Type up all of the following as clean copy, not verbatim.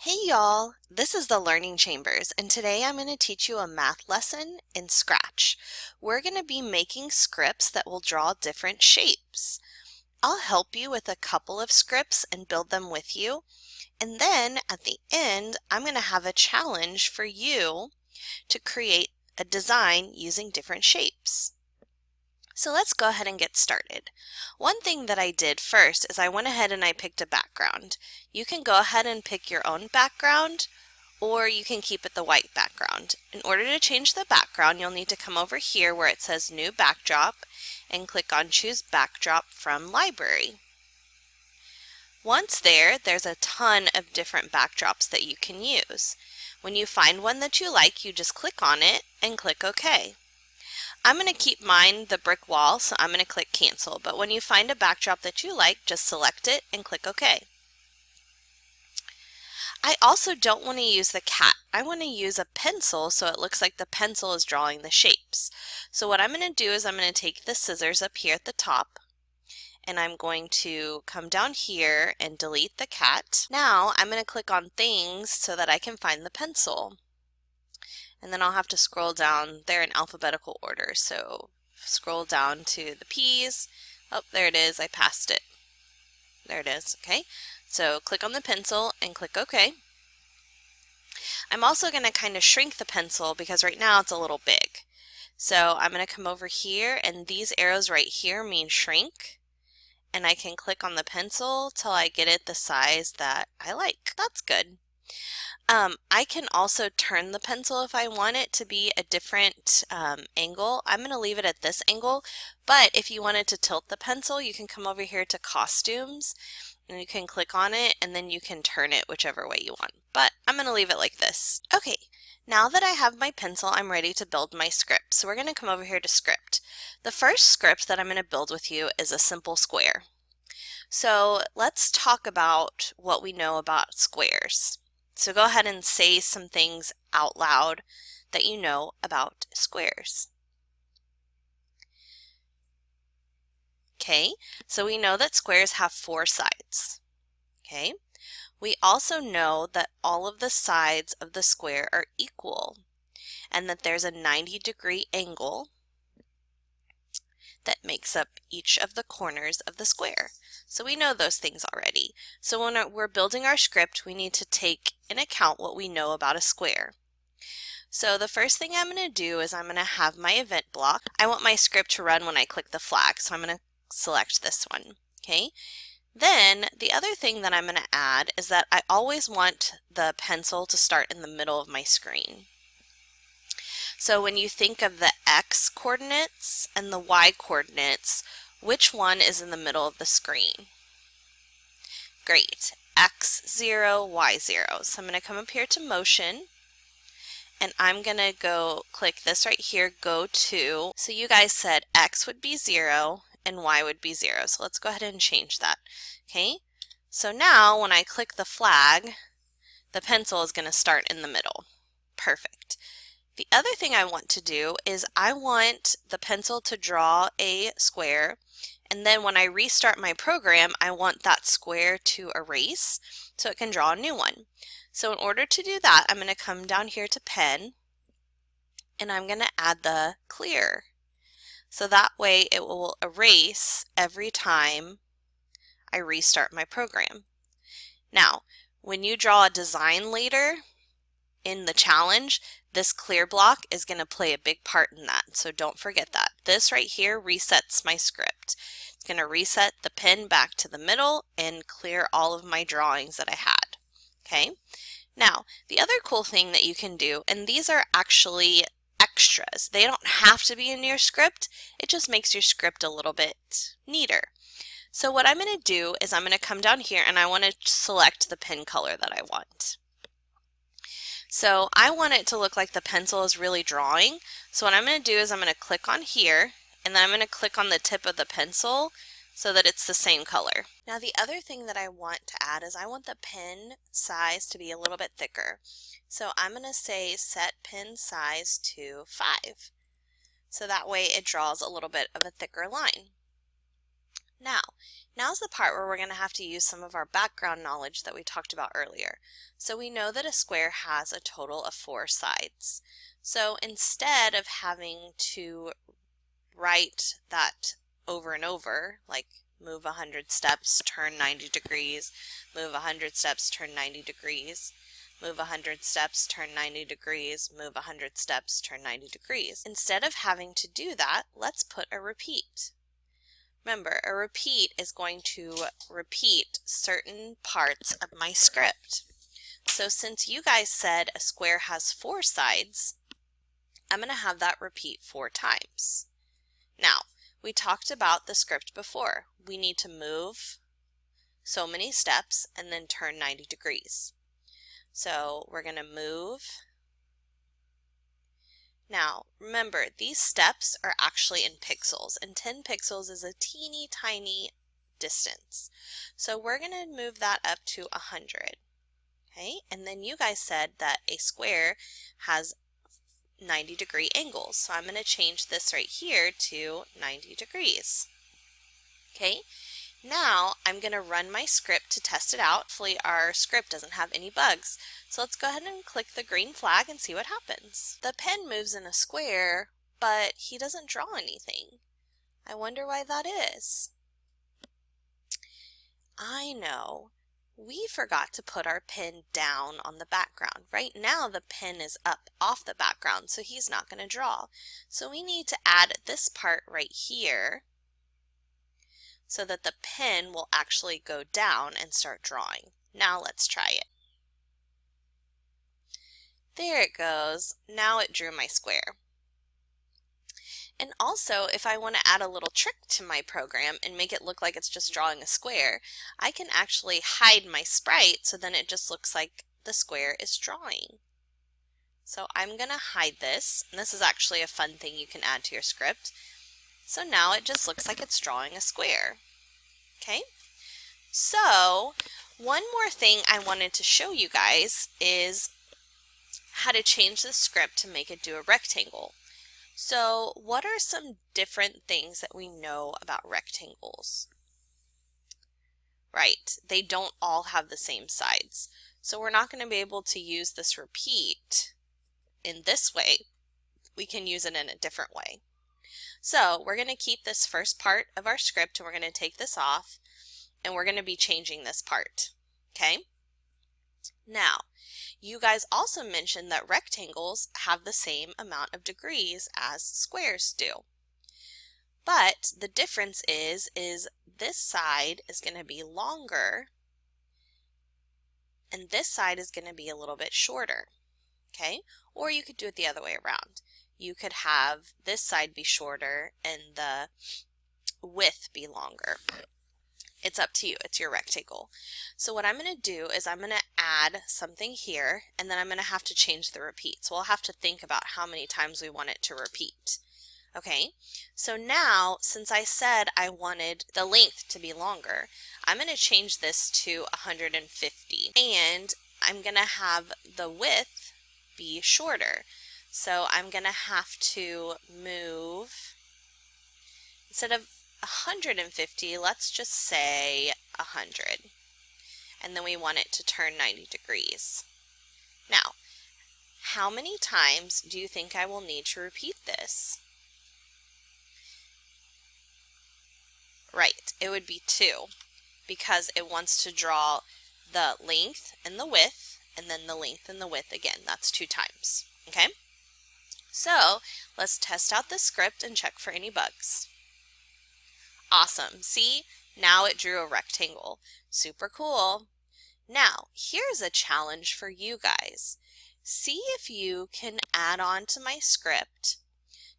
Hey y'all, this is the Learning Chambers, and today I'm going to teach you a math lesson in Scratch. We're going to be making scripts that will draw different shapes. I'll help you with a couple of scripts and build them with you, and then at the end I'm going to have a challenge for you to create a design using different shapes. So let's go ahead and get started. One thing that I did first is I went ahead and I picked a background. You can go ahead and pick your own background, or you can keep it the white background. In order to change the background, you'll need to come over here where it says New Backdrop and click on Choose Backdrop from Library. Once there, there's a ton of different backdrops that you can use. When you find one that you like, you just click on it and click OK. I'm going to keep mine the brick wall, so I'm going to click cancel, but when you find a backdrop that you like, just select it and click OK. I also don't want to use the cat. I want to use a pencil so it looks like the pencil is drawing the shapes. So what I'm going to do is I'm going to take the scissors up here at the top, and I'm going to come down here and delete the cat. Now I'm going to click on things so that I can find the pencil. And then I'll have to scroll down. They're in alphabetical order, so scroll down to the P's. Oh, there it is. I passed it. There it is. Okay. So click on the pencil and click OK. I'm also going to kind of shrink the pencil because right now it's a little big. So I'm going to come over here, and these arrows right here mean shrink. And I can click on the pencil till I get it the size that I like. That's good. I can also turn the pencil if I want it to be a different angle. I'm going to leave it at this angle, but if you wanted to tilt the pencil, you can come over here to Costumes, and you can click on it, and then you can turn it whichever way you want. But I'm going to leave it like this. Okay, now that I have my pencil, I'm ready to build my script. So we're going to come over here to Script. The first script that I'm going to build with you is a simple square. So let's talk about what we know about squares. So go ahead and say some things out loud that you know about squares. Okay, so we know that squares have 4 sides. Okay, we also know that all of the sides of the square are equal and that there's a 90-degree angle that makes up each of the corners of the square. So we know those things already. So when we're building our script, we need to take in account what we know about a square. So the first thing I'm going to do is I'm going to have my event block. I want my script to run when I click the flag, so I'm going to select this one. Okay. Then the other thing that I'm going to add is that I always want the pencil to start in the middle of my screen. So when you think of the x coordinates and the y coordinates, which one is in the middle of the screen? Great, x0, y0. So I'm going to come up here to motion, and I'm going to go click this right here, go to. So you guys said x would be 0 and y would be 0. So let's go ahead and change that. Okay, so now when I click the flag, the pencil is going to start in the middle. Perfect. The other thing I want to do is I want the pencil to draw a square, and then when I restart my program, I want that square to erase so it can draw a new one. So in order to do that, I'm going to come down here to Pen, and I'm going to add the clear. So that way it will erase every time I restart my program. Now, when you draw a design later in the challenge, this clear block is going to play a big part in that, so don't forget that. This right here resets my script. It's going to reset the pen back to the middle and clear all of my drawings that I had. Okay, now the other cool thing that you can do, and these are actually extras, they don't have to be in your script, it just makes your script a little bit neater. So what I'm going to do is I'm going to come down here and I want to select the pen color that I want. So I want it to look like the pencil is really drawing. So what I'm going to do is I'm going to click on here, and then I'm going to click on the tip of the pencil so that it's the same color. Now the other thing that I want to add is I want the pen size to be a little bit thicker. So I'm going to say set pen size to 5. So that way it draws a little bit of a thicker line. Now's the part where we're going to have to use some of our background knowledge that we talked about earlier. So we know that a square has a total of 4 sides. So instead of having to write that over and over, like move 100 steps, turn 90 degrees, move 100 steps, turn 90 degrees, move 100 steps, turn 90 degrees, move 100 steps, turn 90 degrees. Instead of having to do that, let's put a repeat. Remember, a repeat is going to repeat certain parts of my script. So since you guys said a square has 4 sides, I'm going to have that repeat 4 times. Now, we talked about the script before. We need to move so many steps and then turn 90 degrees. So we're going to move. Now, remember, these steps are actually in pixels, and 10 pixels is a teeny tiny distance. So we're going to move that up to 100. Okay, and then you guys said that a square has 90-degree angles. So I'm going to change this right here to 90 degrees. Okay, now I'm going to run my script to test it out. Hopefully our script doesn't have any bugs. So let's go ahead and click the green flag and see what happens. The pen moves in a square, but he doesn't draw anything. I wonder why that is. I know. We forgot to put our pen down on the background. Right now the pen is up off the background, so he's not going to draw. So we need to add this part right here so that the pen will actually go down and start drawing. Now let's try it. There it goes. Now it drew my square. And also, if I want to add a little trick to my program and make it look like it's just drawing a square, I can actually hide my sprite so then it just looks like the square is drawing. So I'm going to hide this, and this is actually a fun thing you can add to your script. So now it just looks like it's drawing a square. Okay? So one more thing I wanted to show you guys is how to change the script to make it do a rectangle. So what are some different things that we know about rectangles? Right, they don't all have the same sides. So we're not going to be able to use this repeat in this way. We can use it in a different way. So we're going to keep this first part of our script and we're going to take this off and we're going to be changing this part. Okay? Now, you guys also mentioned that rectangles have the same amount of degrees as squares do. But the difference is this side is going to be longer and this side is going to be a little bit shorter. Okay? Or you could do it the other way around. You could have this side be shorter and the width be longer. It's up to you. It's your rectangle. So what I'm going to do is I'm going to add something here and then I'm going to have to change the repeat. So we'll have to think about how many times we want it to repeat. Okay, so now since I said I wanted the length to be longer, I'm going to change this to 150 and I'm going to have the width be shorter. So I'm going to have to move, instead of 150, let's just say 100. And then we want it to turn 90 degrees. Now, how many times do you think I will need to repeat this? Right, it would be 2 because it wants to draw the length and the width and then the length and the width again. That's 2 times. Okay? So let's test out this script and check for any bugs. Awesome. See? Now it drew a rectangle. Super cool. Now, here's a challenge for you guys. See if you can add on to my script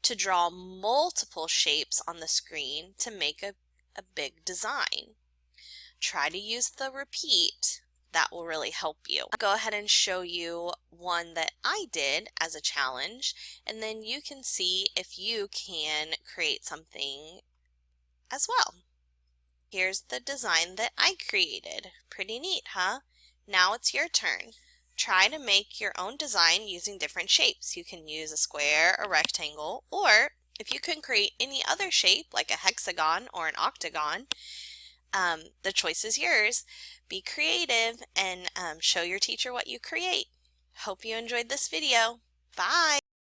to draw multiple shapes on the screen to make a big design. Try to use the repeat. That will really help you. I'll go ahead and show you one that I did as a challenge, and then you can see if you can create something as well. Here's the design that I created. Pretty neat, huh? Now it's your turn. Try to make your own design using different shapes. You can use a square, a rectangle, or If you can create any other shape, like a hexagon or an octagon, the choice is yours. Be creative and show your teacher what you create. Hope you enjoyed this video. Bye!